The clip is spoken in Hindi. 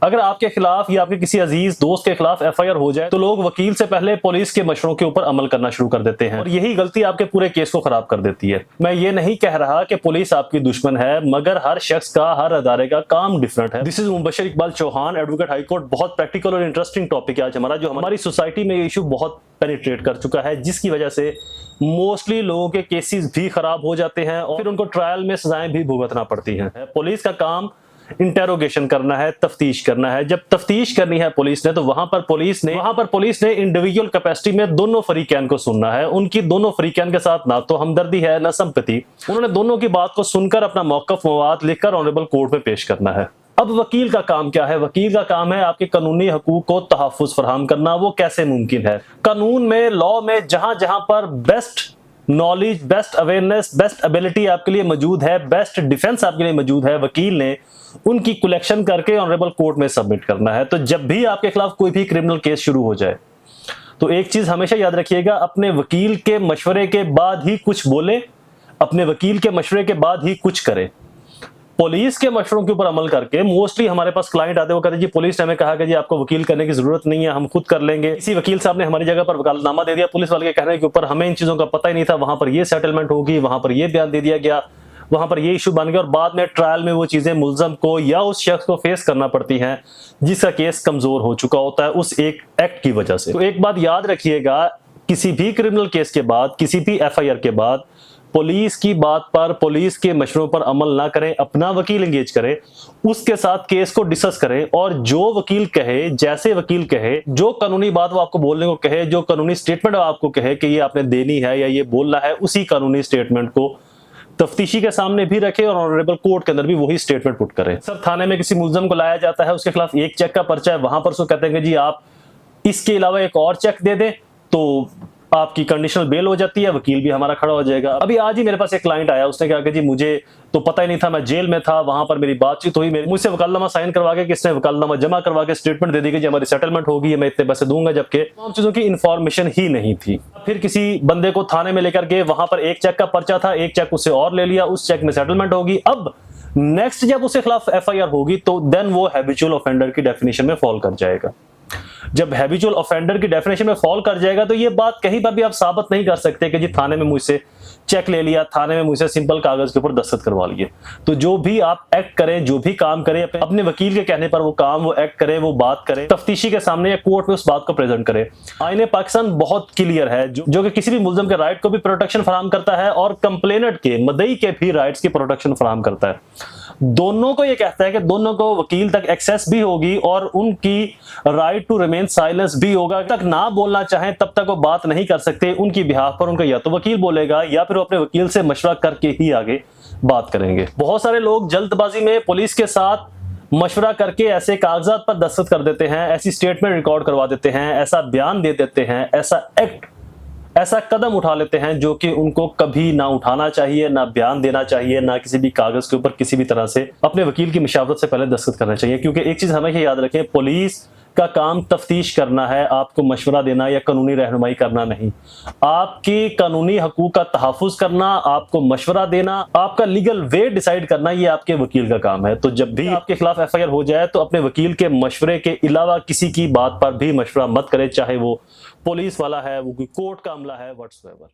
अगर आपके खिलाफ या आपके किसी अजीज दोस्त के खिलाफ एफआईआर हो जाए तो लोग वकील से पहले पुलिस के मशवरों के ऊपर अमल करना शुरू कर देते हैं और यही गलती आपके पूरे केस को खराब कर देती है। मैं ये नहीं कह रहा कि पुलिस आपकी दुश्मन है, मगर हर शख्स का, हर अदारे का काम डिफरेंट है। This is Mubashar Iqbal Chauhan, advocate high court. बहुत प्रैक्टिकल और इंटरेस्टिंग टॉपिक है आज हमारा, जो हमारी सोसाइटी में ये इशू बहुत पेनिट्रेट कर चुका है, जिसकी वजह से मोस्टली लोगों के केसेस भी खराब हो जाते हैं और फिर उनको ट्रायल में सजाएं भी भुगतना पड़ती हैं। पुलिस का काम इंटेरोगेशन करना है, तफ्तीश करना है। जब तफ्तीश करनी है पुलिस ने, तो वहां पर पुलिस ने इंडिविजुअल कैपेसिटी में दोनों फरीकैन को सुनना है। उनकी दोनों फरीकैन के साथ ना तो हमदर्दी है ना संपत्ति। उन्होंने दोनों की बात को सुनकर अपना मौकफ मवाद लिखकर ऑनरेबल कोर्ट में पेश करना है। अब वकील का काम क्या है? वकील का काम है आपके कानूनी हकूक को तहफ्फुज फराहम करना। वो कैसे मुमकिन है? कानून में, लॉ में जहां जहां पर best knowledge, best awareness, best ability आपके लिए मौजूद है, बेस्ट डिफेंस आपके लिए मौजूद है, वकील ने उनकी कलेक्शन करके ऑनरेबल कोर्ट में सबमिट करना है। तो जब भी आपके खिलाफ कोई भी क्रिमिनल केस शुरू हो जाए तो एक चीज हमेशा याद रखिएगा, अपने वकील के मशवरे के बाद ही कुछ बोले, अपने वकील के मशवरे के बाद ही कुछ करे। पुलिस के मशवरों के ऊपर अमल करके मोस्टली हमारे पास क्लाइंट आते हैं, वो कहते हैं जी पुलिस ने हमें कहा कि जी आपको वकील करने की जरूरत नहीं है, हम खुद कर लेंगे। किसी वकील साहब ने हमारी जगह पर वकालतनामा दे दिया, पुलिस वाले के कहने के ऊपर हमें इन चीजों का पता ही नहीं था, वहां पर ये सेटलमेंट होगी, वहां पर ये बयान दे दिया गया, वहां पर ये इशू बन गया और बाद में ट्रायल में वो चीजें मुल्जम को या उस शख्स को फेस करना पड़ती हैं जिसका केस कमजोर हो चुका होता है उस एक एक्ट की वजह से। तो एक बात याद रखिएगा, किसी भी क्रिमिनल केस के बाद, किसी भी एफआईआर के बाद पुलिस की बात पर, पुलिस के मशवरों पर अमल ना करें, अपना वकील एंगेज करें, उसके साथ केस को डिस्कस करें और जो वकील कहे, जैसे वकील कहे, जो कानूनी बात वो आपको बोलने को कहे, जो कानूनी स्टेटमेंट आपको कहे कि ये आपने देनी है या ये बोलना है, उसी कानूनी स्टेटमेंट को तफ्तीशी के सामने भी रखे और ऑनरेबल कोर्ट के अंदर भी वही स्टेटमेंट पुट करें। सर, थाने में किसी मुलजम को लाया जाता है, उसके खिलाफ एक चेक का पर्चा है, वहां पर उसको कहते हैं कि जी आप इसके अलावा एक और चेक दे दें तो आपकी कंडीशनल बेल हो जाती है, वकील भी हमारा खड़ा हो जाएगा। अभी आज ही मेरे पास एक क्लाइंट आया, उसने कहा कि जी मुझे तो पता ही नहीं था, मैं जेल में था, वहां पर मेरी बातचीत हुई, मुझसे वकालतनामा साइन करवा के, किसने वकालतनामा जमा करवा के स्टेटमेंट दे दी कि जी हमारी सेटलमेंट होगी, मैं इतने पैसे दूंगा, जबकि तमाम चीजों की इंफॉर्मेशन ही नहीं थी। फिर किसी बंदे को थाने में लेकर गए, वहां पर एक चेक का पर्चा था, एक चेक उससे और ले लिया, उस चेक में सेटलमेंट होगी। अब नेक्स्ट जब उसके खिलाफ एफआईआर होगी तो देन वो हैबिचुअल ऑफेंडर की डेफिनेशन में फॉल कर जाएगा। जब हैबिचुअल ऑफेंडर की डेफिनेशन में फॉल कर जाएगा तो ये बात कहीं पर भी आप साबित नहीं कर सकते कि जी थाने में मुझसे चेक ले लिया, थाने में मुझसे सिंपल कागज के ऊपर दस्तखत करवा लिए। तो जो भी आप एक्ट करें, जो भी काम करें, अपने वकील के कहने पर वो काम, वो एक्ट करें, वो बात करें, तफ्तीशी के सामने या कोर्ट में उस बात को प्रेजेंट करें। आईने पाकिस्तान बहुत क्लियर है, जो कि किसी भी मुल्जम के राइट को भी प्रोटेक्शन फराहम करता है और कंप्लेनेंट के, मदई के भी राइट्स की प्रोटेक्शन फराहम करता है। दोनों को ये कहता है कि दोनों को वकील तक एक्सेस भी होगी और उनकी राइट टू रिमेन साइलेंस भी होगा। तक ना बोलना चाहें तब तक वो बात नहीं कर सकते। उनकी बिहाफ पर उनका या तो वकील बोलेगा या फिर वो अपने वकील से मशवरा करके ही आगे बात करेंगे। बहुत सारे लोग जल्दबाजी में पुलिस के साथ मशवरा करके ऐसे कागजात पर दस्तखत कर देते हैं, ऐसी स्टेटमेंट रिकॉर्ड करवा देते हैं, ऐसा बयान दे देते हैं, ऐसा एक्ट, ऐसा कदम उठा लेते हैं जो कि उनको कभी ना उठाना चाहिए, ना बयान देना चाहिए, ना किसी भी कागज के ऊपर किसी भी तरह से अपने वकील की मशावरत से पहले दस्तखत करना चाहिए। क्योंकि एक चीज हमेशा याद रखें, पुलिस का काम तफ्तीश करना है, आपको मशवरा देना या कानूनी रहनुमाई करना नहीं। आपकी कानूनी हकूक का तहफ्फुज करना, आपको मशवरा देना, आपका लीगल वे डिसाइड करना, ये आपके वकील का काम है। तो जब भी आपके खिलाफ एफआईआर हो जाए तो अपने वकील के मशवरे के अलावा किसी की बात पर भी मशवरा मत करें, चाहे वो पुलिस वाला है, वो कोई कोर्ट का अमला है, व्हाट्सएवर।